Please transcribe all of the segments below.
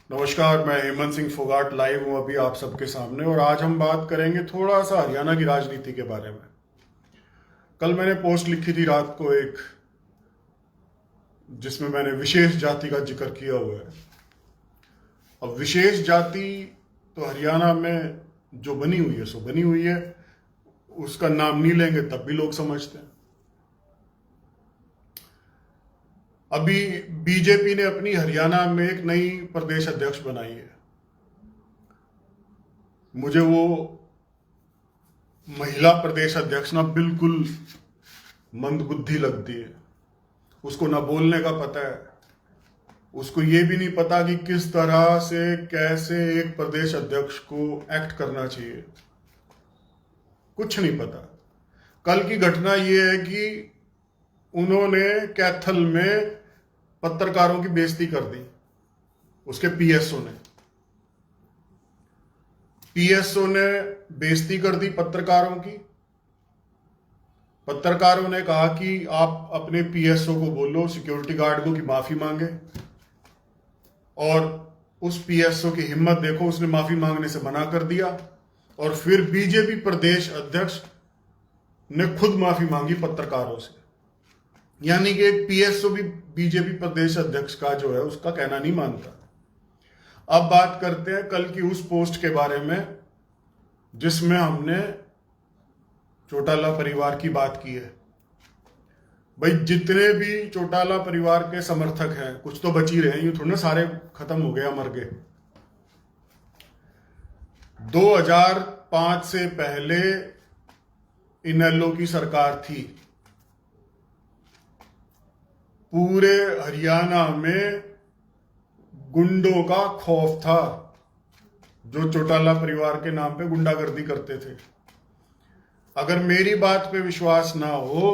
नमस्कार, मैं हेमंत सिंह फोगाट लाइव हूं अभी आप सबके सामने। और आज हम बात करेंगे थोड़ा सा हरियाणा की राजनीति के बारे में। कल मैंने पोस्ट लिखी थी रात को एक, जिसमें मैंने विशेष जाति का जिक्र किया हुआ है। अब विशेष जाति तो हरियाणा में जो बनी हुई है सो बनी हुई है, उसका नाम नहीं लेंगे तब भी लोग समझते हैं। अभी बीजेपी ने अपनी हरियाणा में एक नई प्रदेश अध्यक्ष बनाई है। मुझे वो महिला प्रदेश अध्यक्ष ना बिल्कुल मंदबुद्धि लगती है। उसको ना बोलने का पता है, उसको ये भी नहीं पता कि किस तरह से कैसे एक प्रदेश अध्यक्ष को एक्ट करना चाहिए, कुछ नहीं पता। कल की घटना ये है कि उन्होंने कैथल में पत्रकारों की बेइज्जती कर दी। उसके पीएसओ ने बेइज्जती कर दी पत्रकारों की। पत्रकारों ने कहा कि आप अपने पीएसओ को बोलो, सिक्योरिटी गार्ड को, कि माफी मांगे। और उस पीएसओ की हिम्मत देखो, उसने माफी मांगने से मना कर दिया। और फिर बीजेपी प्रदेश अध्यक्ष ने खुद माफी मांगी पत्रकारों से। यानी कि एक पीएसओ भी बीजेपी प्रदेश अध्यक्ष का जो है उसका कहना नहीं मानता। अब बात करते हैं कल की उस पोस्ट के बारे में जिसमें हमने चौटाला परिवार की बात की है। भाई, जितने भी चौटाला परिवार के समर्थक हैं, कुछ तो बच ही रहे हैं, यूं थोड़ा ना सारे खत्म हो गए, मर गए। 2005 से पहले इनेलो की सरकार थी। पूरे हरियाणा में गुंडों का खौफ था, जो चौटाला परिवार के नाम पे गुंडागर्दी करते थे। अगर मेरी बात पे विश्वास ना हो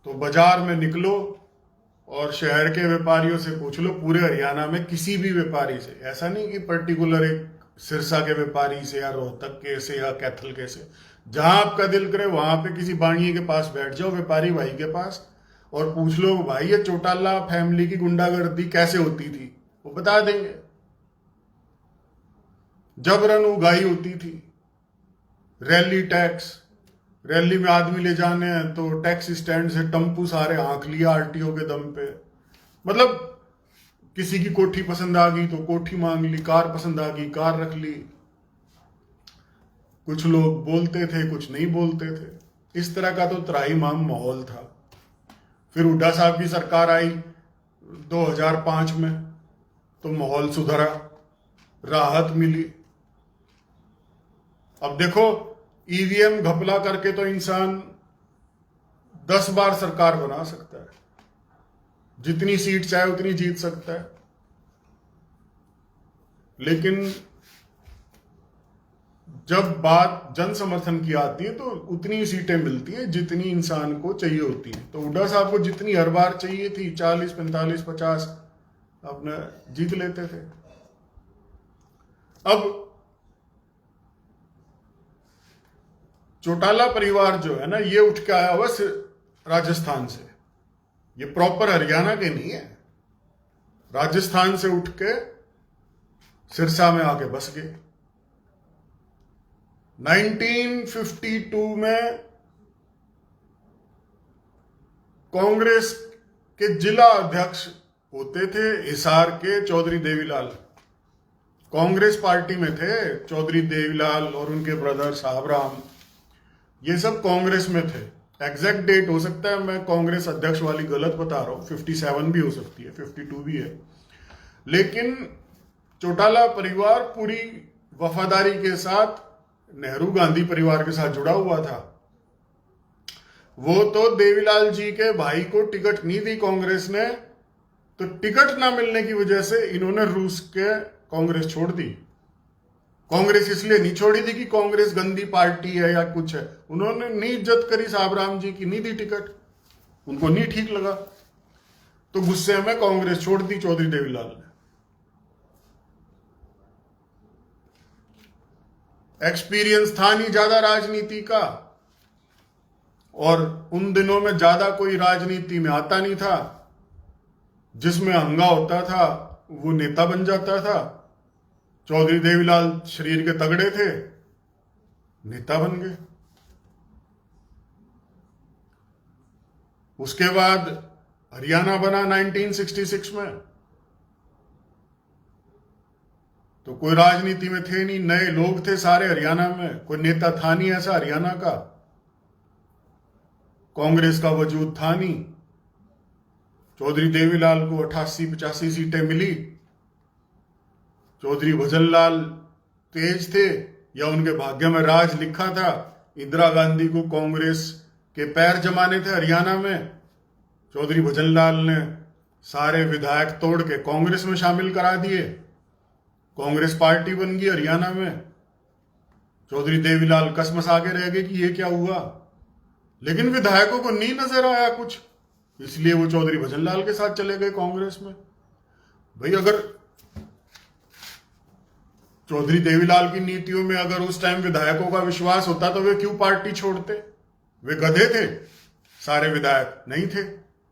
तो बाजार में निकलो और शहर के व्यापारियों से पूछ लो, पूरे हरियाणा में किसी भी व्यापारी से। ऐसा नहीं कि पर्टिकुलर एक सिरसा के व्यापारी से या रोहतक के से या कैथल के से। जहां आपका दिल करे वहां पे किसी बाणिये के पास बैठ जाओ, व्यापारी भाई के पास, और पूछ लो, भाई ये चौटाला फैमिली की गुंडागर्दी कैसे होती थी, वो बता देंगे। जबरन उगाही होती थी, रैली टैक्स, रैली में आदमी ले जाने हैं तो टैक्सी स्टैंड से टम्पू सारे हाँक लिया आरटीओ के दम पे। मतलब किसी की कोठी पसंद आ गई तो कोठी मांग ली, कार पसंद आ गई कार रख ली। कुछ लोग बोलते थे, कुछ नहीं बोलते थे। इस तरह का तो त्राहिमाम माहौल था। फिर हुड्डा साहब की सरकार आई 2005 में, तो माहौल सुधरा, राहत मिली। अब देखो, ईवीएम घपला करके तो इंसान 10 बार सरकार बना सकता है, जितनी सीट चाहे उतनी जीत सकता है। लेकिन जब बात जन समर्थन की आती है तो उतनी सीटें मिलती है जितनी इंसान को चाहिए होती है। तो हुड्डा साहब को जितनी हर बार चाहिए थी, 40, 45, 50, अपने जीत लेते थे। अब चौटाला परिवार जो है ना, ये उठ के आया हुआ राजस्थान से। ये प्रॉपर हरियाणा के नहीं है। राजस्थान से उठ के सिरसा में आके बस गए। 1952 में कांग्रेस के जिला अध्यक्ष होते थे हिसार के चौधरी देवीलाल। कांग्रेस पार्टी में थे चौधरी देवीलाल और उनके ब्रदर साहबराम, ये सब कांग्रेस में थे। एग्जैक्ट डेट हो सकता है मैं कांग्रेस अध्यक्ष वाली गलत बता रहा हूं, 57 भी हो सकती है, 52 भी है। लेकिन चौटाला परिवार पूरी वफादारी के साथ नेहरू गांधी परिवार के साथ जुड़ा हुआ था। वो तो देवीलाल जी के भाई को टिकट नहीं दी कांग्रेस ने, तो टिकट ना मिलने की वजह से इन्होंने रूस के कांग्रेस छोड़ दी। कांग्रेस इसलिए नहीं छोड़ी थी कि कांग्रेस गंदी पार्टी है या कुछ है। उन्होंने नहीं इज्जत करी साहबराम जी की, नहीं दी टिकट, उनको नहीं ठीक लगा, तो गुस्से में कांग्रेस छोड़ दी चौधरी देवीलाल ने। एक्सपीरियंस था नहीं ज्यादा राजनीति का, और उन दिनों में ज्यादा कोई राजनीति में आता नहीं था। जिसमें हंगा होता था वो नेता बन जाता था। चौधरी देवीलाल शरीर के तगड़े थे, नेता बन गए। उसके बाद हरियाणा बना 1966 में, तो कोई राजनीति में थे नहीं, नए लोग थे सारे हरियाणा में, कोई नेता था नहीं ऐसा हरियाणा का, कांग्रेस का वजूद था नहीं। चौधरी देवीलाल को 88-85 सीटें मिली। चौधरी भजनलाल तेज थे या उनके भाग्य में राज लिखा था, इंदिरा गांधी को कांग्रेस के पैर जमाने थे हरियाणा में। चौधरी भजनलाल ने सारे विधायक तोड़ के कांग्रेस में शामिल करा दिए, कांग्रेस पार्टी बन गई हरियाणा में। चौधरी देवीलाल कसमस आगे रह गए कि ये क्या हुआ, लेकिन विधायकों को नहीं नजर आया कुछ, इसलिए वो चौधरी भजनलाल के साथ चले गए कांग्रेस में। भाई अगर चौधरी देवीलाल की नीतियों में अगर उस टाइम विधायकों का विश्वास होता तो वे क्यों पार्टी छोड़ते? वे गधे थे? सारे विधायक नहीं थे।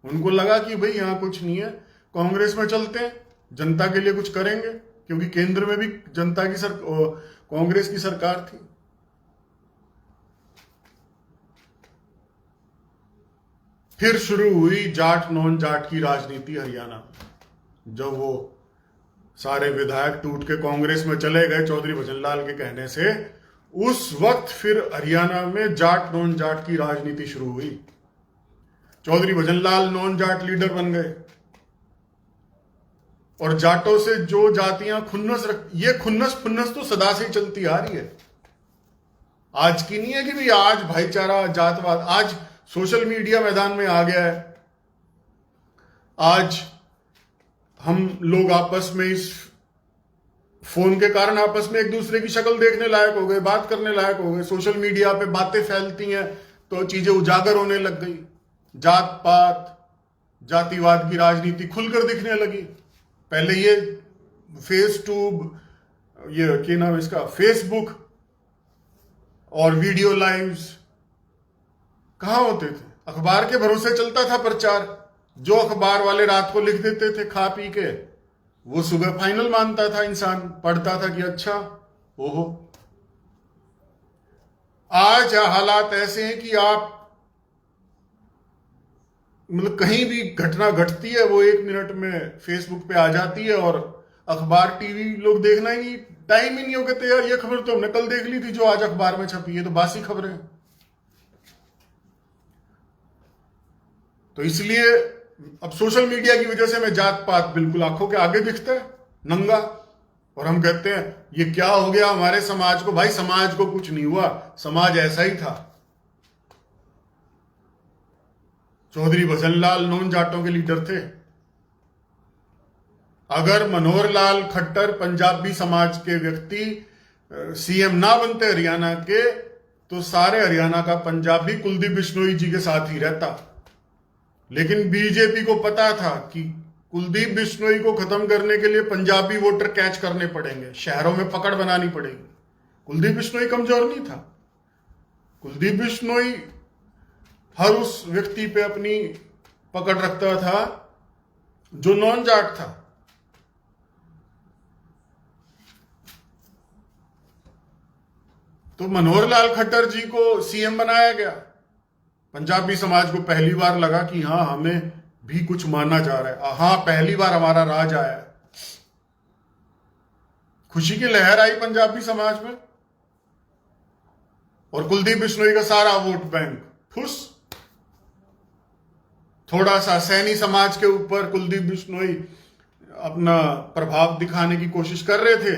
उनको लगा कि भाई यहां कुछ नहीं है, कांग्रेस में चलते हैं, जनता के लिए कुछ करेंगे, क्योंकि केंद्र में भी जनता की कांग्रेस की सरकार थी। फिर शुरू हुई जाट नॉन जाट की राजनीति हरियाणा में। जब वो सारे विधायक टूट के कांग्रेस में चले गए चौधरी भजनलाल के कहने से, उस वक्त फिर हरियाणा में जाट नॉन जाट की राजनीति शुरू हुई। चौधरी भजनलाल नॉन जाट लीडर बन गए और जाटों से जो जातियां ये खुन्नस फुन्नस तो सदा से ही चलती आ रही है, आज की नहीं है कि भाई आज भाईचारा जातवाद, आज सोशल मीडिया मैदान में आ गया है। आज हम लोग आपस में इस फोन के कारण आपस में एक दूसरे की शक्ल देखने लायक हो गए, बात करने लायक हो गए। सोशल मीडिया पे बातें फैलती हैं तो चीजें उजागर होने लग गई, जात पात जातिवाद की राजनीति खुलकर दिखने लगी। पहले ये क्या नाम है इसका, फेसबुक और वीडियो लाइव्स कहां होते थे? अखबार के भरोसे चलता था प्रचार। जो अखबार वाले रात को लिख देते थे खा पी के, वो सुबह फाइनल मानता था इंसान, पढ़ता था कि अच्छा ओहो। आज हालात ऐसे हैं कि आप मतलब कहीं भी घटना घटती है वो 1 मिनट में फेसबुक पे आ जाती है, और अखबार टीवी लोग देखना ही नहीं, टाइम ही नहीं हो, कहते यार ये खबर तो हमने कल देख ली थी जो आज अखबार में छपी है, तो बासी खबरें। तो इसलिए अब सोशल मीडिया की वजह से मैं जात पात बिल्कुल आंखों के आगे दिखता है नंगा, और हम कहते हैं ये क्या हो गया हमारे समाज को। भाई समाज को कुछ नहीं हुआ, समाज ऐसा ही था। चौधरी भजनलाल नॉन जाटों के लीडर थे। अगर मनोहर लाल खट्टर पंजाबी समाज के व्यक्ति सीएम ना बनते हरियाणा के, तो सारे हरियाणा का पंजाबी कुलदीप बिश्नोई जी के साथ ही रहता। लेकिन बीजेपी को पता था कि कुलदीप बिश्नोई को खत्म करने के लिए पंजाबी वोटर कैच करने पड़ेंगे, शहरों में पकड़ बनानी पड़ेगी। कुलदीप बिश्नोई कमजोर नहीं था। कुलदीप बिश्नोई हर उस व्यक्ति पे अपनी पकड़ रखता था जो नॉन जाट था। तो मनोहर लाल खट्टर जी को सीएम बनाया गया। पंजाबी समाज को पहली बार लगा कि हाँ हमें भी कुछ माना जा रहा है, हाँ पहली बार हमारा राज आया है। खुशी की लहर आई पंजाबी समाज में, और कुलदीप बिश्नोई का सारा वोट बैंक फुस। थोड़ा सा सैनी समाज के ऊपर कुलदीप बिश्नोई अपना प्रभाव दिखाने की कोशिश कर रहे थे।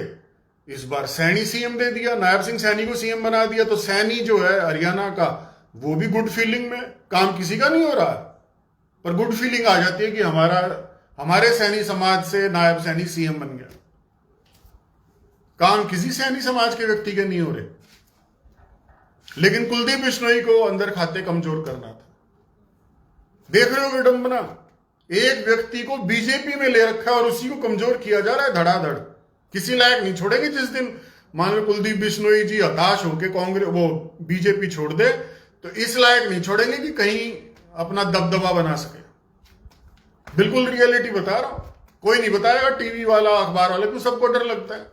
इस बार सैनी सीएम दे दिया, नायब सिंह सैनी को सीएम बना दिया। तो सैनी जो है हरियाणा का, वो भी गुड फीलिंग में, काम किसी का नहीं हो रहा पर गुड फीलिंग आ जाती है कि हमारे सैनी समाज से नायब सैनी सीएम बन गया। काम किसी सैनी समाज के व्यक्ति के नहीं हो रहे, लेकिन कुलदीप बिश्नोई को अंदर खाते कमजोर करना था। देख रहे हो विडंबना, एक व्यक्ति को बीजेपी में ले रखा है और उसी को कमजोर किया जा रहा है धड़ाधड़। किसी लायक नहीं छोड़ेंगे। जिस दिन मान लो कुलदीप बिश्नोई जी हताश होकर कांग्रेस वो बीजेपी छोड़ दे, तो इस लायक नहीं छोड़ेंगे कि कहीं अपना दबदबा बना सके। बिल्कुल रियलिटी बता रहा हूं। कोई नहीं बताएगा, टीवी वाला अखबार वाले को सबको डर लगता है,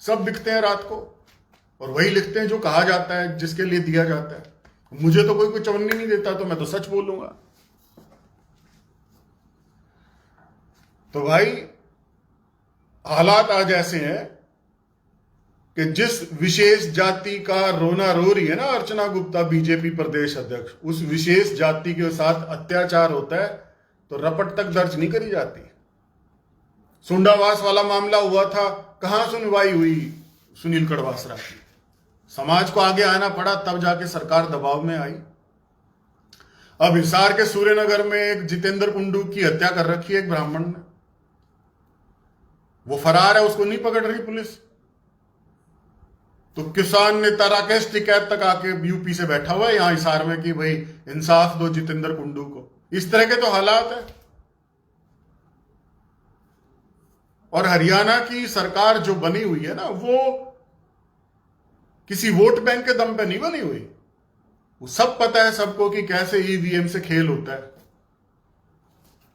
सब दिखते हैं रात को और वही लिखते हैं जो कहा जाता है, जिसके लिए दिया जाता है। मुझे तो कोई चवन्नी नहीं देता तो मैं तो सच बोलूंगा। तो भाई हालात आज ऐसे हैं कि जिस विशेष जाति का रोना रो रही है ना अर्चना गुप्ता, बीजेपी प्रदेश अध्यक्ष, उस विशेष जाति के साथ अत्याचार होता है तो रपट तक दर्ज नहीं करी जाती। सुंडावास वाला मामला हुआ था, कहां सुनवाई हुई सुनील कड़वासरा की? समाज को आगे आना पड़ा, तब जाके सरकार दबाव में आई। अब हिसार के सूर्यनगर में एक जितेंद्र कुंडू की हत्या कर रखी है एक ब्राह्मण ने, वो फरार है, उसको नहीं पकड़ रही पुलिस। तो किसान नेता राकेश टिकैत तक आके यूपी से बैठा हुआ है यहां हिसार में कि भाई इंसाफ दो जितेंद्र कुंडू को। इस तरह के तो हालात है। और हरियाणा की सरकार जो बनी हुई है ना, वो किसी वोट बैंक के दम पे नहीं बनी हुई। वो सब पता है सबको कि कैसे ईवीएम से खेल होता है।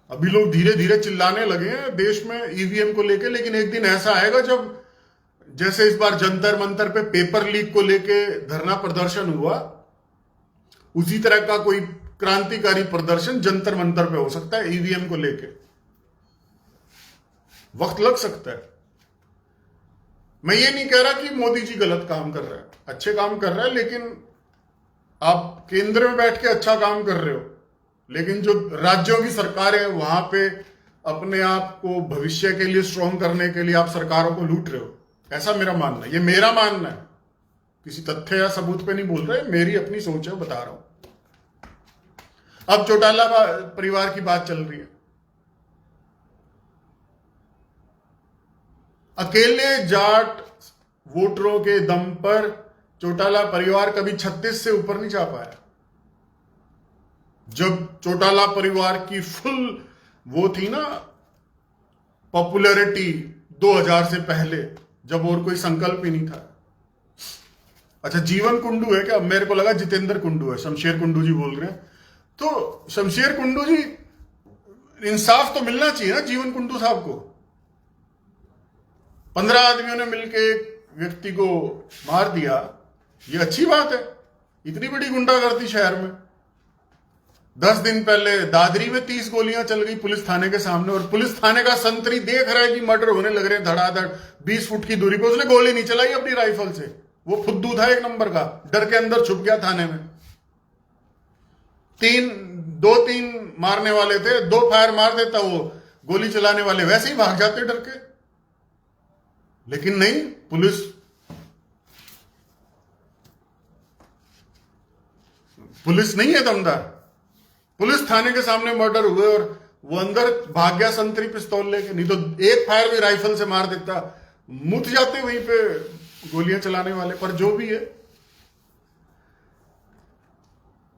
अभी लोग धीरे धीरे चिल्लाने लगे हैं देश में ईवीएम को लेके, लेकिन एक दिन ऐसा आएगा जब जैसे इस बार जंतर मंतर पे पेपर लीक को लेके धरना प्रदर्शन हुआ, उसी तरह का कोई क्रांतिकारी प्रदर्शन जंतर मंतर पे हो सकता है ईवीएम को लेके। वक्त लग सकता है। मैं ये नहीं कह रहा कि मोदी जी गलत काम कर रहे हैं, अच्छे काम कर रहे हैं, लेकिन आप केंद्र में बैठ के अच्छा काम कर रहे हो, लेकिन जो राज्यों की सरकार है वहां पे अपने आप को भविष्य के लिए स्ट्रांग करने के लिए आप सरकारों को लूट रहे हो, ऐसा मेरा मानना है। ये मेरा मानना है, किसी तथ्य या सबूत पे नहीं बोल रहे, मेरी अपनी सोच है, बता रहा हूं। अब चौटाला परिवार की बात चल रही है। अकेले जाट वोटरों के दम पर चौटाला परिवार कभी 36 से ऊपर नहीं जा पाया। जब चौटाला परिवार की फुल वो थी ना पॉपुलैरिटी 2000 से पहले, जब और कोई संकल्प ही नहीं था। अच्छा, जीवन कुंडू है क्या? मेरे को लगा जितेंद्र कुंडू है, शमशेर कुंडू जी बोल रहे हैं। तो शमशेर कुंडू जी, इंसाफ तो मिलना चाहिए ना जीवन कुंडू साहब को। 15 आदमियों ने मिलकर एक व्यक्ति को मार दिया, ये अच्छी बात है। इतनी बड़ी गुंडागर्दी शहर में। 10 दिन पहले दादरी में 30 गोलियां चल गई पुलिस थाने के सामने, और पुलिस थाने का संतरी देख रहा है कि मर्डर होने लग रहे हैं धड़ाधड़ 20 फुट की दूरी पे। उसने गोली नहीं चलाई अपनी राइफल से, वो फुद्दू था एक नंबर का, डर के अंदर छुप गया थाने में। 2-3 मारने वाले थे, 2 फायर मार देता वो गोली चलाने वाले, वैसे ही भाग जाते डर के। लेकिन नहीं, पुलिस नहीं है दमदार। पुलिस थाने के सामने मर्डर हुए और वो अंदर भाग गया संतरी पिस्तौल लेके, नहीं तो एक फायर भी राइफल से मार देता, मुत जाते वहीं पे गोलियां चलाने वाले। पर जो भी है,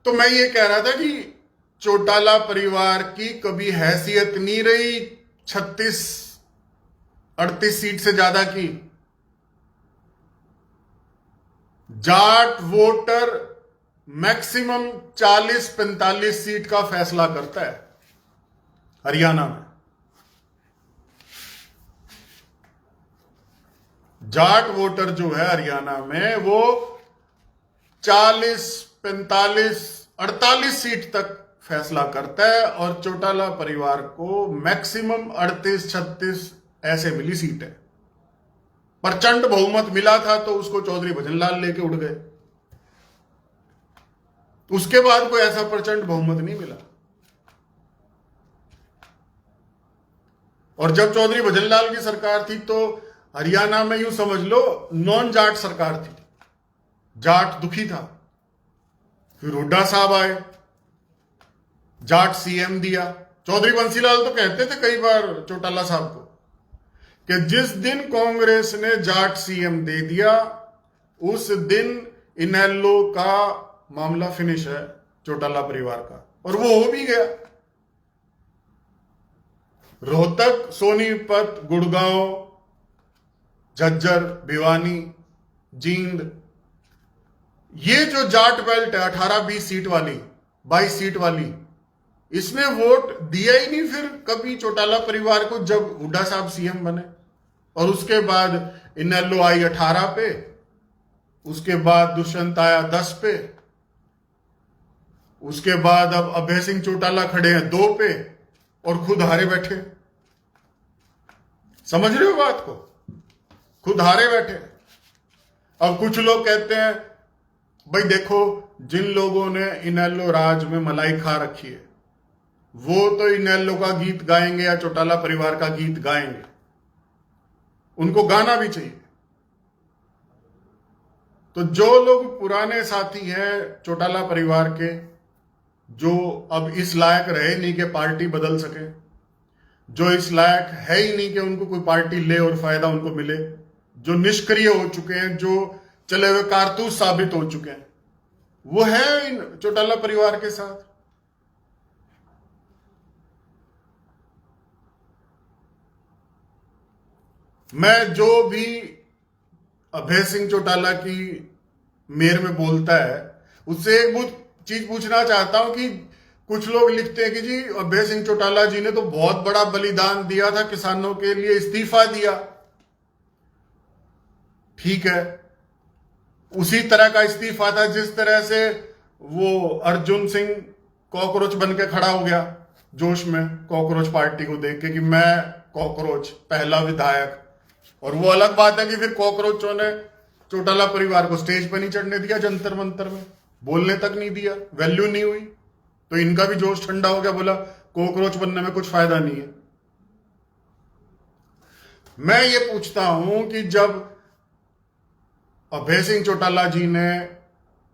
तो मैं ये कह रहा था कि चौटाला परिवार की कभी हैसियत नहीं रही 36-38 सीट से ज्यादा की। जाट वोटर मैक्सिमम 40-45 सीट का फैसला करता है हरियाणा में। जाट वोटर जो है हरियाणा में वो 40, 45, 48 सीट तक फैसला करता है, और चौटाला परिवार को मैक्सिमम 38-36 ऐसे मिली सीट है। प्रचंड बहुमत मिला था तो उसको चौधरी भजनलाल लेके उड़ गए। उसके बाद कोई ऐसा प्रचंड बहुमत नहीं मिला। और जब चौधरी भजनलाल की सरकार थी तो हरियाणा में यूं समझ लो नॉन जाट सरकार थी, जाट दुखी था। फिर हुड्डा साहब आए, जाट सीएम दिया। चौधरी बंसीलाल तो कहते थे कई बार चौटाला साहब को कि जिस दिन कांग्रेस ने जाट सीएम दे दिया उस दिन इनेलो का मामला फिनिश है चौटाला परिवार का, और वो हो भी गया। रोहतक, सोनीपत, गुड़गांव, झज्जर, भिवानी, जींद, ये जो जाट बेल्ट है 18-20 सीट वाली, 22 सीट वाली, इसने वोट दिया ही नहीं फिर कभी चौटाला परिवार को जब हुड्डा साहब सीएम बने। और उसके बाद इनेलो आई 18 पे, उसके बाद दुष्यंत आया 10 पे, उसके बाद अब अभय सिंह चौटाला खड़े हैं 2 पे और खुद हारे बैठे। समझ रहे हो बात को? खुद हारे बैठे। अब कुछ लोग कहते हैं भाई देखो, जिन लोगों ने इनेलो राज में मलाई खा रखी है वो तो इनेलो का गीत गाएंगे या चौटाला परिवार का गीत गाएंगे, उनको गाना भी चाहिए। तो जो लोग पुराने साथी हैं चौटाला परिवार के, जो अब इस लायक रहे नहीं कि पार्टी बदल सके, जो इस लायक है ही नहीं कि उनको कोई पार्टी ले और फायदा उनको मिले, जो निष्क्रिय हो चुके हैं, जो चले हुए कारतूस साबित हो चुके हैं, वो है इन चौटाला परिवार के साथ। मैं जो भी अभय सिंह चौटाला की मेयर में बोलता है उससे एक चीज पूछना चाहता हूं कि कुछ लोग लिखते हैं कि जी अभय सिंह चौटाला जी ने तो बहुत बड़ा बलिदान दिया था, किसानों के लिए इस्तीफा दिया। ठीक है, उसी तरह का इस्तीफा था जिस तरह से वो अर्जुन सिंह कॉकरोच बन के खड़ा हो गया जोश में कॉकरोच पार्टी को देख के कि मैं कॉकरोच पहला विधायक। और वो अलग बात है कि फिर कॉकरोचों ने चौटाला परिवार को स्टेज पर नहीं चढ़ने दिया, जंतर मंतर में बोलने तक नहीं दिया, वैल्यू नहीं हुई, तो इनका भी जोश ठंडा हो गया, बोला कॉकरोच बनने में कुछ फायदा नहीं है। मैं ये पूछता हूं कि जब अभय सिंह चौटाला जी ने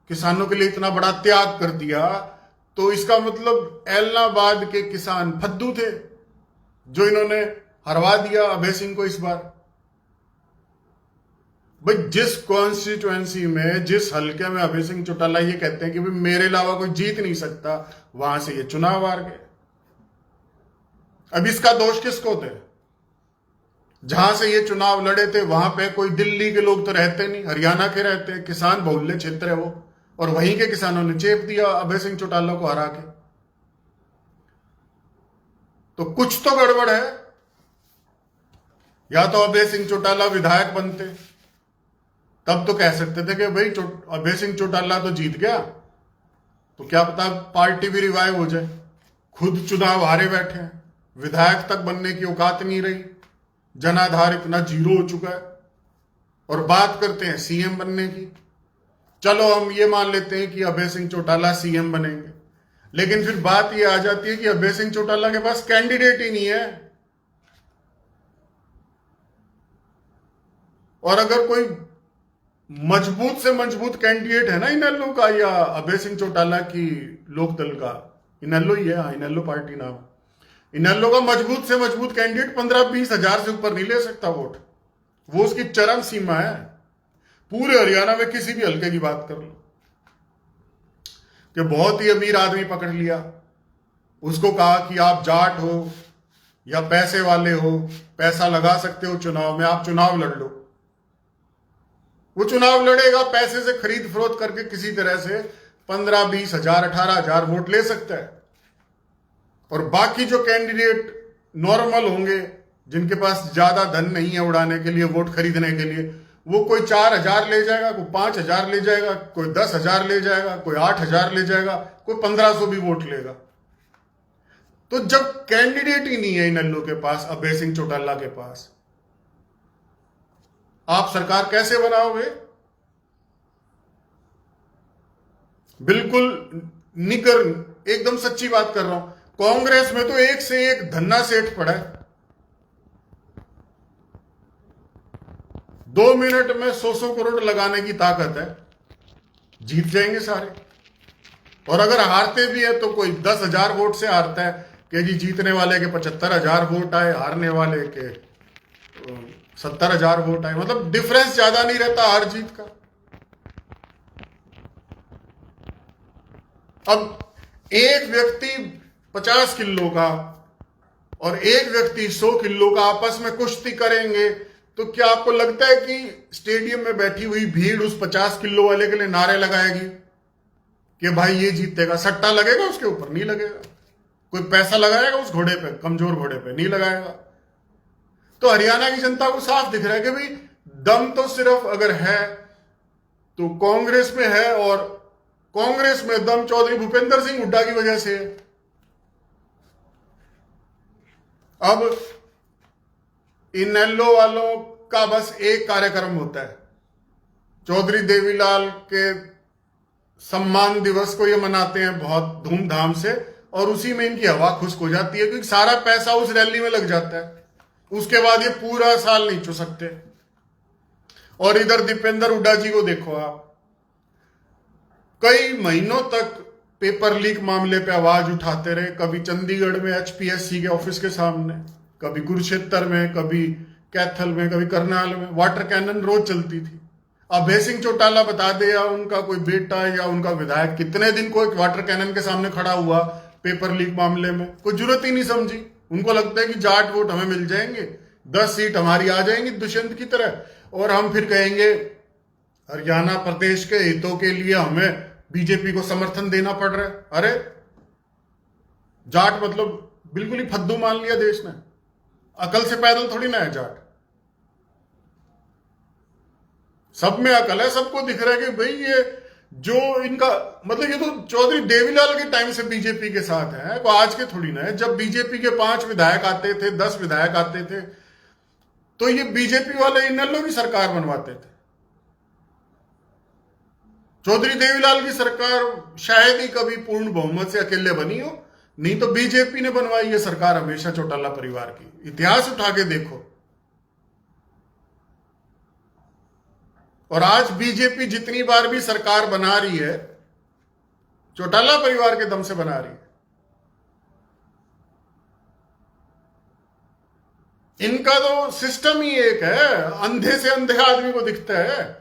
किसानों के लिए इतना बड़ा त्याग कर दिया, तो इसका मतलब एलनाबाद के किसान फद्दू थे जो इन्होंने हरवा दिया अभय सिंह को इस बार। भाई जिस कॉन्स्टिट्यूएंसी में, जिस हलके में अभय सिंह चौटाला ये कहते हैं कि भाई मेरे अलावा कोई जीत नहीं सकता, वहां से ये चुनाव हार गए। अब इसका दोष किसको दे? जहां से ये चुनाव लड़े थे वहां पे कोई दिल्ली के लोग तो रहते नहीं, हरियाणा के रहते हैं, किसान बहुल्य क्षेत्र है वो, और वहीं के किसानों ने चेप दिया अभय सिंह चौटाला को हरा के। तो कुछ तो गड़बड़ है। या तो अभय सिंह चौटाला विधायक बनते, तब तो कह सकते थे कि भाई अभय सिंह चौटाला तो जीत गया, तो क्या पता पार्टी भी रिवाइव हो जाए। खुद चुनाव हारे बैठे हैं, विधायक तक बनने की औकात नहीं रही, जनाधार इतना जीरो हो चुका है, और बात करते हैं सीएम बनने की। चलो हम ये मान लेते हैं कि अभय सिंह चौटाला सीएम बनेंगे, लेकिन फिर बात ये आ जाती है कि अभय सिंह चौटाला के पास कैंडिडेट ही नहीं है। और अगर कोई मजबूत से मजबूत कैंडिडेट है ना इनेलो का या अभय सिंह चौटाला की लोकदल का, इनेलो ही है, हाँ इनेलो पार्टी नाम, इनेलो का मजबूत से मजबूत कैंडिडेट 15-20 हजार से ऊपर नहीं ले सकता वोट, वो उसकी चरम सीमा है। पूरे हरियाणा में किसी भी हल्के की बात कर लो कि बहुत ही अमीर आदमी पकड़ लिया, उसको कहा कि आप जाट हो या पैसे वाले हो, पैसा लगा सकते हो चुनाव में, आप चुनाव लड़ लो। वो चुनाव लड़ेगा, पैसे से खरीद फरोख्त करके किसी तरह से 15-20 हजार 18 हजार वोट ले सकता है। और बाकी जो कैंडिडेट नॉर्मल होंगे, जिनके पास ज्यादा धन नहीं है उड़ाने के लिए, वोट खरीदने के लिए, वो कोई 4 हजार ले जाएगा, कोई 5 हजार ले जाएगा, कोई 10 हजार ले जाएगा, कोई 8 हजार ले जाएगा, कोई 1500 भी वोट लेगा। तो जब कैंडिडेट ही नहीं है इनेलो के पास, अभय सिंह चौटाला के पास, आप सरकार कैसे बनाओगे? बिल्कुल निकर, एकदम सच्ची बात कर रहा हूं। कांग्रेस में तो एक से एक धन्ना सेठ पड़ा है, 2 मिनट में 100 करोड़ लगाने की ताकत है, जीत जाएंगे सारे। और अगर हारते भी है तो कोई 10 हजार वोट से हारता है कि जी जीतने वाले के 75 हजार वोट आए, हारने वाले के 70 हजार वोट आए, मतलब डिफरेंस ज्यादा नहीं रहता हार जीत का। अब एक व्यक्ति 50 किलो का और एक व्यक्ति 100 किलो का आपस में कुश्ती करेंगे, तो क्या आपको लगता है कि स्टेडियम में बैठी हुई भीड़ उस 50 किलो वाले के लिए नारे लगाएगी कि भाई ये जीतेगा? सट्टा लगेगा उसके ऊपर? नहीं लगेगा। कोई पैसा लगाएगा उस घोड़े पे, कमजोर घोड़े पे? नहीं लगाएगा। तो हरियाणा की जनता को साफ दिख रहा है कि भाई दम तो सिर्फ अगर है तो कांग्रेस में है, और कांग्रेस में दम चौधरी भूपेंद्र सिंह हुड्डा की वजह से है। अब इनेलो वालों का बस एक कार्यक्रम होता है, चौधरी देवीलाल के सम्मान दिवस को ये मनाते हैं बहुत धूमधाम से, और उसी में इनकी हवा खुश्क हो जाती है क्योंकि सारा पैसा उस रैली में लग जाता है। उसके बाद ये पूरा साल नहीं चू सकते। और इधर दीपेंद्र हुड्डा जी को देखो आप, कई महीनों तक पेपर लीक मामले पे आवाज उठाते रहे, कभी चंडीगढ़ में एचपीएससी के ऑफिस के सामने, कभी कुरुक्षेत्र में, कभी कैथल में, कभी करनाल में वाटर कैनन रोज चलती थी। अभय सिंह चौटाला बता दे या उनका कोई बेटा या उनका विधायक कितने दिन को एक वाटर कैनन के सामने खड़ा हुआ पेपर लीक मामले में? कोई जरूरत ही नहीं समझी। उनको लगता है कि जाट वोट हमें मिल जाएंगे, 10 सीट हमारी आ जाएंगी दुष्यंत की तरह, और हम फिर कहेंगे हरियाणा प्रदेश के हितों के लिए हमें बीजेपी को समर्थन देना पड़ रहा है। अरे जाट मतलब बिल्कुल ही फद्दू मान लिया देश ने। अकल से पैदल थोड़ी ना है जाट, सब में अकल है। सबको दिख रहा है कि भाई ये जो इनका मतलब, ये तो चौधरी देवीलाल के टाइम से बीजेपी के साथ है, तो आज के थोड़ी ना है। जब बीजेपी के 5 विधायक आते थे, 10 विधायक आते थे, तो ये बीजेपी वाले इनेलो की सरकार बनवाते थे। चौधरी देवीलाल की सरकार शायद ही कभी पूर्ण बहुमत से अकेले बनी हो, नहीं तो बीजेपी ने बनवाई है सरकार हमेशा चौटाला परिवार की। इतिहास उठा के देखो। और आज बीजेपी जितनी बार भी सरकार बना रही है, चौटाला परिवार के दम से बना रही है। इनका तो सिस्टम ही एक है, अंधे से अंधे आदमी को दिखता है।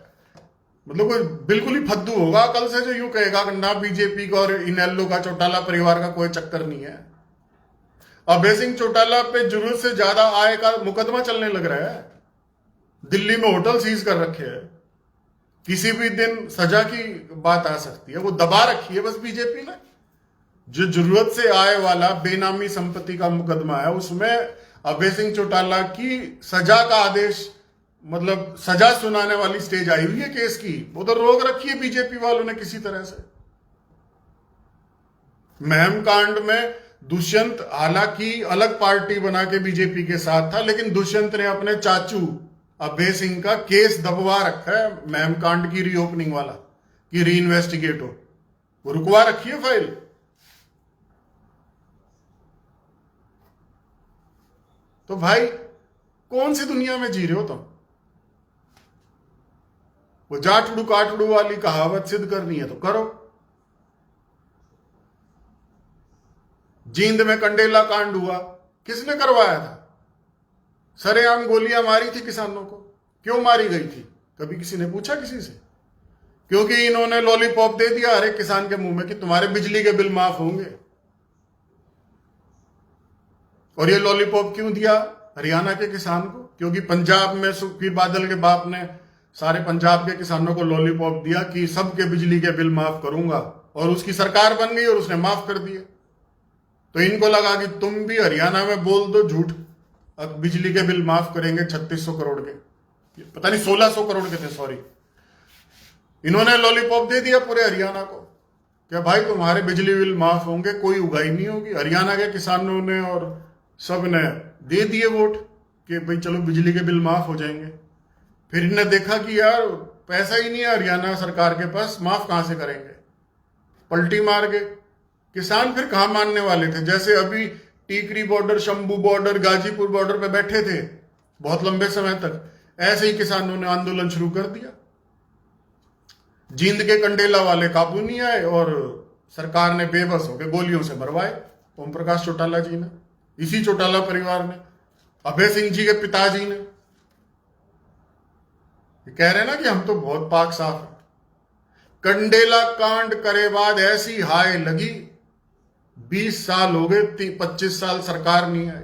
मतलब कोई बिल्कुल ही फद्दू होगा कल से जो यूं कहेगा कि ना बीजेपी का और इनेलो का चौटाला परिवार का कोई चक्कर नहीं है। अभय सिंह चौटाला पे जरूरत से ज्यादा आय का मुकदमा चलने लग रहा है। दिल्ली में होटल सीज कर रखे हैं, किसी भी दिन सजा की बात आ सकती है, वो दबा रखी है बस बीजेपी ने। जो जरूरत से आय वाला बेनामी संपत्ति का मुकदमा है, उसमें अभय सिंह चौटाला की सजा का आदेश, मतलब सजा सुनाने वाली स्टेज आई हुई है केस की, वो तो रोक रखी है बीजेपी वालों ने किसी तरह से। महम कांड में दुष्यंत हालांकि अलग पार्टी बना के बीजेपी के साथ था, लेकिन दुष्यंत ने अपने चाचू अभय सिंह का केस दबवा रखा है महम कांड की रीओपनिंग वाला, कि री इन्वेस्टिगेट हो, वो रुकवा रखी है फाइल। तो भाई कौन सी दुनिया में जी रहे हो तुम? वो जाटड़ू काटड़ू वाली कहावत सिद्ध करनी है तो करो। जींद में कंडेला कांड हुआ, किसने करवाया था? सरेआम गोलियां मारी थी किसानों को। क्यों मारी गई थी? कभी किसी ने पूछा किसी से? क्योंकि इन्होंने लॉलीपॉप दे दिया हर एक किसान के मुंह में कि तुम्हारे बिजली के बिल माफ होंगे। और ये लॉलीपॉप क्यों दिया हरियाणा के किसान को? क्योंकि पंजाब में सुखबीर बादल के बाप ने सारे पंजाब के किसानों को लॉलीपॉप दिया कि सबके बिजली के बिल माफ करूंगा, और उसकी सरकार बन गई और उसने माफ कर दिए। तो इनको लगा कि तुम भी हरियाणा में बोल दो झूठ, अब बिजली के बिल माफ करेंगे 3600 करोड़ के, पता नहीं 1600 करोड़ के थे, सॉरी। इन्होंने लॉलीपॉप दे दिया पूरे हरियाणा को, क्या भाई तुम्हारे बिजली बिल माफ होंगे, कोई उगाई नहीं होगी। हरियाणा के किसानों ने और सब ने दे दिए वोट कि भाई चलो बिजली के बिल माफ हो जाएंगे। फिर इन्होंने देखा कि यार पैसा ही नहीं है हरियाणा सरकार के पास, माफ कहां से करेंगे, पलटी मार गए। किसान फिर कहां मानने वाले थे? जैसे अभी Tikri border, Shambhu border, Ghazipur border पे बैठे थे बहुत लंबे समय तक, ऐसे ही किसानों ने आंदोलन शुरू कर दिया। जींद के कंडेला वाले काबू नहीं आए और सरकार ने बेबस होकर गोलियों से मरवाए ओम प्रकाश चौटाला जी ने, इसी चौटाला परिवार ने, अभय सिंह जी के पिताजी ने। कह रहे ना कि हम तो बहुत पाक साफ है। कंडेला कांड करे बाद ऐसी हाय लगी, 20 साल हो गए, 25 साल सरकार नहीं आई।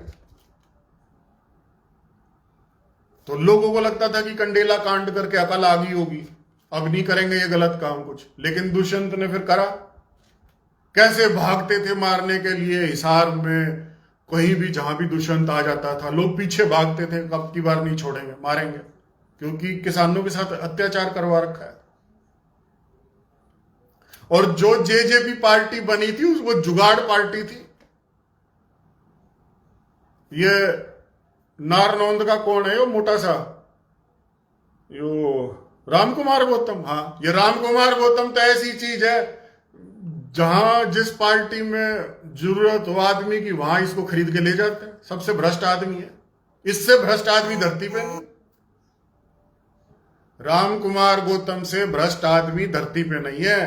तो लोगों को लगता था कि कंडेला कांड करके अकल आ गई होगी, अब नहीं करेंगे ये गलत काम कुछ, लेकिन दुष्यंत ने फिर करा। कैसे भागते थे मारने के लिए हिसार में, कहीं भी जहां भी दुष्यंत आ जाता था लोग पीछे भागते थे, कब की बार नहीं छोड़ेंगे, मारेंगे, क्योंकि किसानों के साथ अत्याचार करवा रखा है। और जो जेजेपी पार्टी बनी थी वो जुगाड़ पार्टी थी। ये नारनौंद का कौन है, यो मोटा सा, यो राम कुमार गौतम। हाँ, ये राम कुमार गौतम तो ऐसी चीज है, जहां जिस पार्टी में जरूरत हो आदमी की वहां इसको खरीद के ले जाते हैं। सबसे भ्रष्ट आदमी है, इससे भ्रष्ट आदमी धरती पे नहीं। राम कुमार गौतम से भ्रष्ट आदमी धरती पे नहीं है।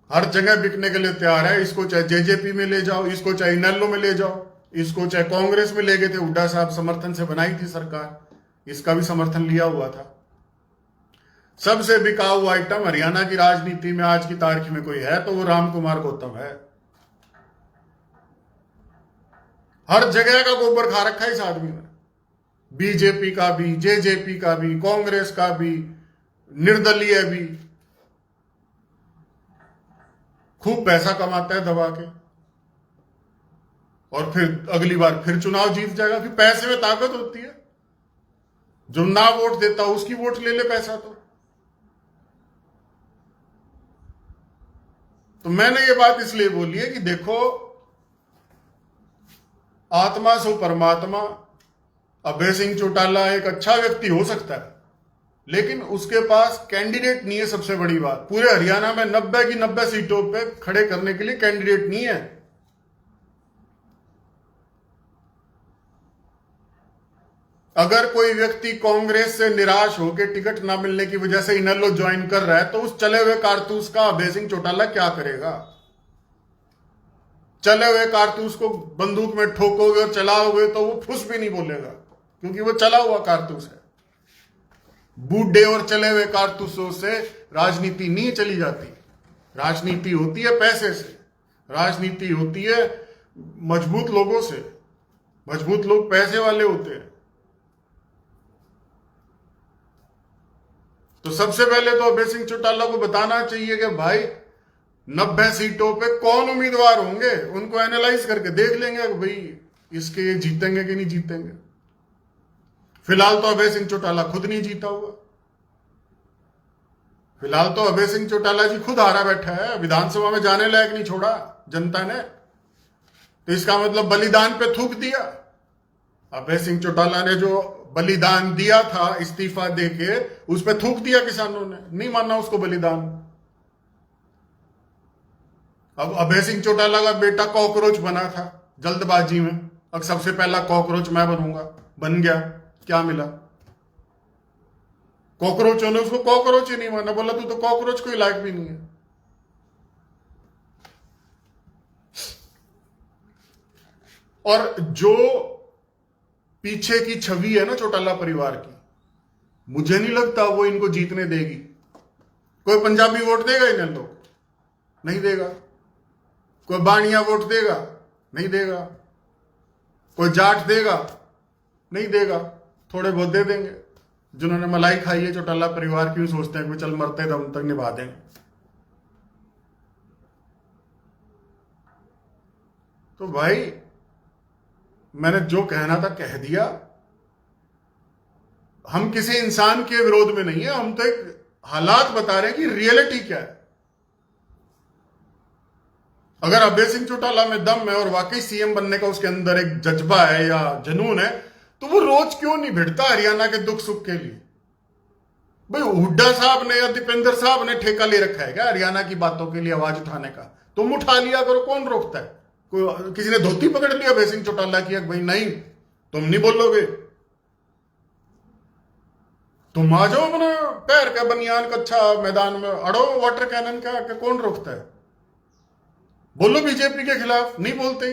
हर जगह बिकने के लिए तैयार है। इसको चाहे जेजेपी में ले जाओ, इसको चाहे इनेलो में ले जाओ, इसको चाहे कांग्रेस में ले गए थे, हुड्डा साहब समर्थन से बनाई थी सरकार, इसका भी समर्थन लिया हुआ था। सबसे बिकाऊ आइटम हरियाणा की राजनीति में आज की तारीख में कोई है तो वो राम कुमार गौतम है। हर जगह का गोबर खा रखा है इस आदमी ने, बीजेपी का भी, जेजेपी का भी, कांग्रेस का भी, निर्दलीय भी। खूब पैसा कमाता है दबा के, और फिर अगली बार फिर चुनाव जीत जाएगा। कि पैसे में ताकत होती है, जो ना वोट देता उसकी वोट ले ले पैसा। तो मैंने ये बात इसलिए बोली है कि देखो, आत्मा सो परमात्मा। अभय सिंह चौटाला एक अच्छा व्यक्ति हो सकता है, लेकिन उसके पास कैंडिडेट नहीं है। सबसे बड़ी बात, पूरे हरियाणा में 90 की 90 सीटों पे खड़े करने के लिए कैंडिडेट नहीं है। अगर कोई व्यक्ति कांग्रेस से निराश होकर टिकट ना मिलने की वजह से इनेलो ज्वाइन कर रहा है, तो उस चले हुए कारतूस का अभय सिंह चौटाला क्या करेगा? चले हुए कारतूस को बंदूक में ठोकोगे और चलाओगे तो वो फुस भी नहीं बोलेगा, क्योंकि वो चला हुआ कारतूस है। बूढ़े और चले हुए कारतूसों से राजनीति नहीं चली जाती। राजनीति होती है पैसे से, राजनीति होती है मजबूत लोगों से। मजबूत लोग पैसे वाले होते हैं। तो सबसे पहले तो अभय सिंह चौटाला को बताना चाहिए कि भाई 90 सीटों पे कौन उम्मीदवार होंगे, उनको एनालाइज करके देख लेंगे कि भाई इसके जीतेंगे कि नहीं जीतेंगे। फिलहाल तो अभय सिंह चौटाला खुद नहीं जीता हुआ। फिलहाल तो अभय सिंह चौटाला जी खुद हारा बैठा है, विधानसभा में जाने लायक नहीं छोड़ा जनता ने। तो इसका मतलब बलिदान पे थूक दिया। अभय सिंह चौटाला ने जो बलिदान दिया था इस्तीफा देके, उस पर थूक दिया किसानों ने, नहीं माना उसको बलिदान। अब अभय सिंह चौटाला का बेटा कॉकरोच बना था जल्दबाजी में, अब सबसे पहला कॉकरोच मैं बनूंगा, बन गया। क्या मिला? कॉकरोचों ने उसको कॉकरोच ही नहीं माना, बोला तू तो कॉकरोच कोई लायक भी नहीं है। और जो पीछे की छवि है ना चौटाला परिवार की, मुझे नहीं लगता वो इनको जीतने देगी। कोई पंजाबी वोट देगा इन्हें लोग? नहीं देगा। कोई बाणिया वोट देगा? नहीं देगा। कोई जाट देगा? नहीं देगा। थोड़े बहुत दे देंगे जिन्होंने मलाई खाई है चौटाला परिवार की, सोचते हैं कि चल मरते दम तक निभा देंगे। तो भाई मैंने जो कहना था कह दिया। हम किसी इंसान के विरोध में नहीं है, हम तो एक हालात बता रहे हैं कि रियलिटी क्या है। अगर अभय सिंह चौटाला में दम है और वाकई सीएम बनने का उसके अंदर एक जज्बा है या जुनून है, तो वो रोज क्यों नहीं भिड़ता हरियाणा के दुख सुख के लिए? भाई हुड्डा साहब ने या दीपेंद्र साहब ने ठेका ले रखा है क्या हरियाणा की बातों के लिए आवाज उठाने का? तुम उठा लिया करो, कौन रोकता है? कोई किसी ने धोती पकड़ लिया अभय सिंह चौटाला की? भाई नहीं, तुम नहीं बोलोगे, तुम आ जाओ अपना पैर का बनियान कच्चा मैदान में अड़ो वाटर कैनन का, कौन रोकता है? बोलो बीजेपी के खिलाफ, नहीं बोलते।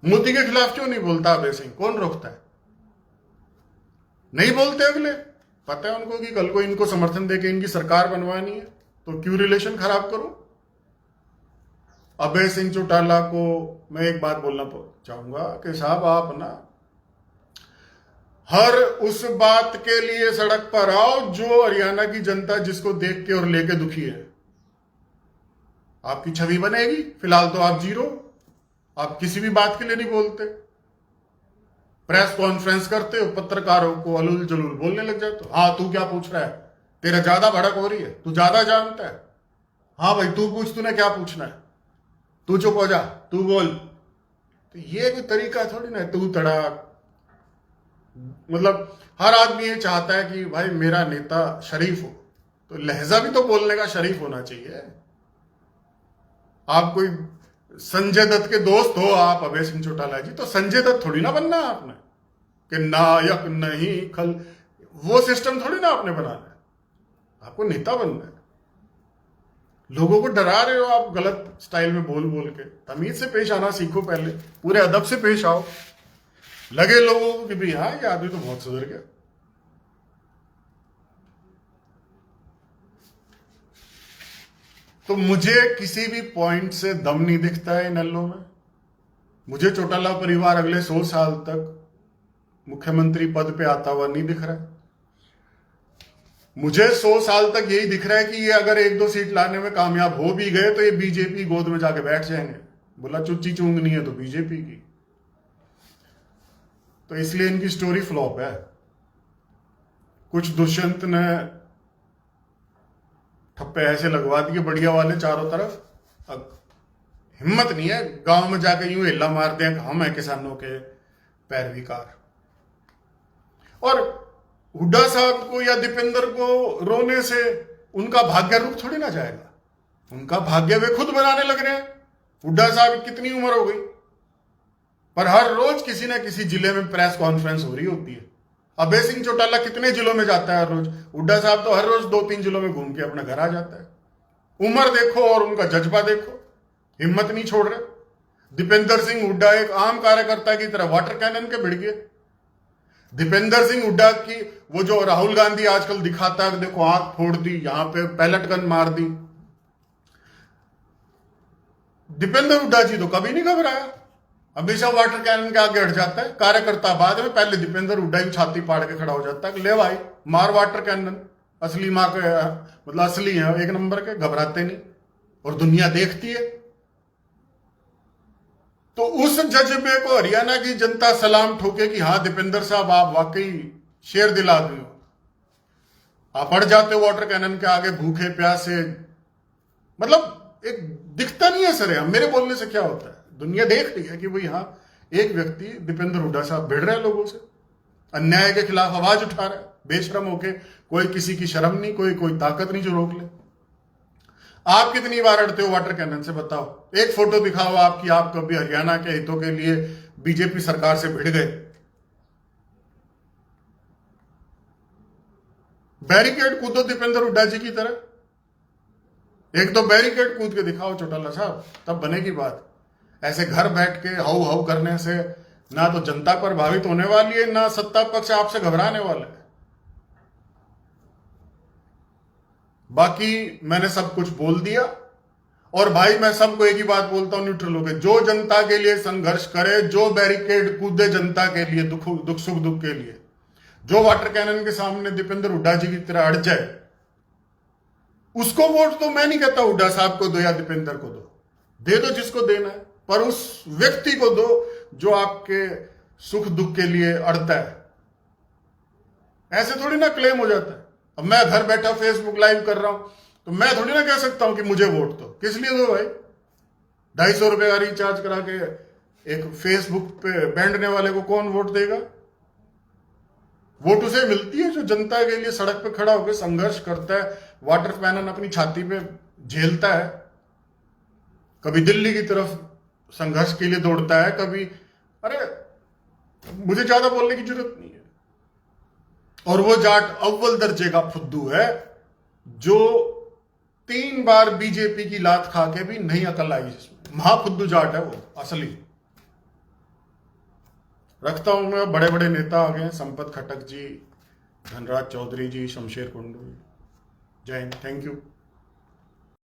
मोदी के खिलाफ क्यों नहीं बोलता अभय सिंह? कौन रोकता है? नहीं बोलते अगले, पता है उनको कि कल को इनको समर्थन देके इनकी सरकार बनवानी है, तो क्यों रिलेशन खराब करूं? अभय सिंह चौटाला को मैं एक बात बोलना चाहूंगा कि साहब आप ना हर उस बात के लिए सड़क पर आओ जो हरियाणा की जनता जिसको देख के और लेके दुखी है। आपकी छवि बनेगी। फिलहाल तो आप जीरो, आप किसी भी बात के लिए नहीं बोलते, प्रेस कॉन्फ्रेंस करते हो, पत्रकारों को अलूल जलूल बोलने लग जाते हो। हाँ, तू क्या पूछ रहा है, तेरा ज्यादा भड़क हो रही है, तू ज्यादा जानता है। हाँ भाई, तू पूछ, तूने क्या पूछना है, तू चुप हो जा, तू बोल। तो ये कोई तरीका थोड़ी ना, तू तड़ाक। मतलब हर आदमी ये चाहता है कि भाई मेरा नेता शरीफ हो, तो लहजा भी तो बोलने का शरीफ होना चाहिए। आप कोई संजय दत्त के दोस्त हो, आप अभय सिंह चौटाला जी, तो संजय दत्त थोड़ी ना बनना है आपने कि नायक नहीं खल, वो सिस्टम थोड़ी ना आपने बनाना है। आपको नेता बनना है। लोगों को डरा रहे हो आप गलत स्टाइल में बोल बोल के। तमीज से पेश आना सीखो, पहले पूरे अदब से पेश आओ। लगे लोगों को कि भाई हाँ, ये आदमी तो बहुत सुधर गया। तो मुझे किसी भी पॉइंट से दम नहीं दिखता है इन नल्लों में। मुझे चौटाला परिवार अगले 100 साल तक मुख्यमंत्री पद पे आता हुआ नहीं दिख रहा है। मुझे 100 साल तक यही दिख रहा है कि ये अगर 1-2 सीट लाने में कामयाब हो भी गए तो ये बीजेपी गोद में जाके बैठ जाएंगे। बोला चुच्ची चूंगनी है तो बीजेपी की। तो इसलिए इनकी स्टोरी फ्लॉप है। कुछ दुष्यंत ने ठप्पे ऐसे लगवा दिए बढ़िया वाले चारों तरफ, अब हिम्मत नहीं है गांव में जाके यूं हिल्ला मारते हैं कि हम हैं किसानों के पैरवीकार। और हुड्डा साहब को या दीपेंद्र को रोने से उनका भाग्य रुक थोड़ी ना जाएगा। उनका भाग्य वे खुद बनाने लग रहे हैं। हुड्डा साहब की कितनी उम्र हो गई, पर हर रोज किसी ना किसी जिले में प्रेस कॉन्फ्रेंस हो रही होती है। अभय सिंह चौटाला कितने जिलों में जाता है हर रोज, हुड्डा साहब तो हर रोज 2-3 जिलों में घूम के अपने घर आ जाता है। उम्र देखो और उनका जज्बा देखो, हिम्मत नहीं छोड़ रहे। दीपेंद्र सिंह हुड्डा एक आम कार्यकर्ता की तरह वाटर कैनन के भिड़ गए। दीपेंद्र सिंह हुड्डा की वो जो राहुल गांधी आजकल दिखाता है, देखो आंख फोड़ दी, यहां पे पैलेट गन मार दी। दीपेंद्र हुड्डा जी तो कभी नहीं घबराया, हमेशा वाटर कैनन के आगे हट जाता है। कार्यकर्ता बाद में, पहले दीपेंद्र हुड्डा की छाती पाड़ के खड़ा हो जाता है, ले भाई मार वाटर कैनन, असली मार के, मतलब असली है, 1 नंबर के, घबराते नहीं। और दुनिया देखती है। तो उस जज्बे को हरियाणा की जनता सलाम ठोके कि हाँ दीपेंद्र साहब आप वाकई शेर दिल आदमी हो। आप अड़ जाते हो वाटर कैनन के आगे भूखे प्यासे, मतलब एक दिखता नहीं है सर, मेरे बोलने से क्या होता है। दुनिया देख रही है कि भाई हाँ, एक व्यक्ति दीपेंद्र हुड्डा साहब भिड़ रहे हैं लोगों से, अन्याय के खिलाफ आवाज उठा रहा है बेशरम होके। कोई किसी की शर्म नहीं, कोई ताकत नहीं जो रोक ले। आप कितनी बार अड़ते हो वाटर कैनन से, बताओ। एक फोटो दिखाओ आपकी, आप कभी हरियाणा के हितों के लिए बीजेपी सरकार से भिड़ गए। बैरिकेड कूदो दीपेंद्र हुड्डा जी की तरह। एक तो बैरिकेड कूद के दिखाओ चौटाला साहब, तब बनेगी बात। ऐसे घर बैठ के हाउ हाउ करने से ना तो जनता प्रभावित होने वाली है, ना सत्ता पक्ष आपसे घबराने वाला है। बाकी मैंने सब कुछ बोल दिया। और भाई मैं सबको एक ही बात बोलता हूं न्यूट्रल होकर, जो जनता के लिए संघर्ष करे, जो बैरिकेड कूदे जनता के लिए, दुख सुख दुख के लिए, जो वाटर कैनन के सामने दीपेंद्र हुड्डा जी की तरह अड़ जाए, उसको वोट तो मैं नहीं कहता हुड्डा साहब को दो या दीपेंद्र को दे दो जिसको देना है, पर उस व्यक्ति को दो जो आपके सुख दुख के लिए अड़ता है। ऐसे थोड़ी ना क्लेम हो जाता है। अब मैं घर बैठा फेसबुक लाइव कर रहा हूं, तो मैं थोड़ी ना कह सकता हूं कि मुझे वोट दो। किस लिए दो भाई? 250 रुपए का रिचार्ज करा के एक फेसबुक पे बैंडने वाले को कौन वोट देगा? वोट उसे मिलती है जो जनता के लिए सड़क पे खड़ा होकर संघर्ष करता है, वाटर कैनन अपनी छाती पे झेलता है, कभी दिल्ली की तरफ संघर्ष के लिए दौड़ता है, कभी, अरे मुझे ज्यादा बोलने की जरूरत नहीं है। और वो जाट अव्वल दर्जे का फुद्दू है जो 3 बार बीजेपी की लात खा के भी नहीं अकल आई। महाफुद्दू जाट है वो असली। रखता हूं मैं। बड़े बड़े नेता आ गए, संपत खटक जी, धनराज चौधरी जी, शमशेर कुंडू। जय हिंद, थैंक यू।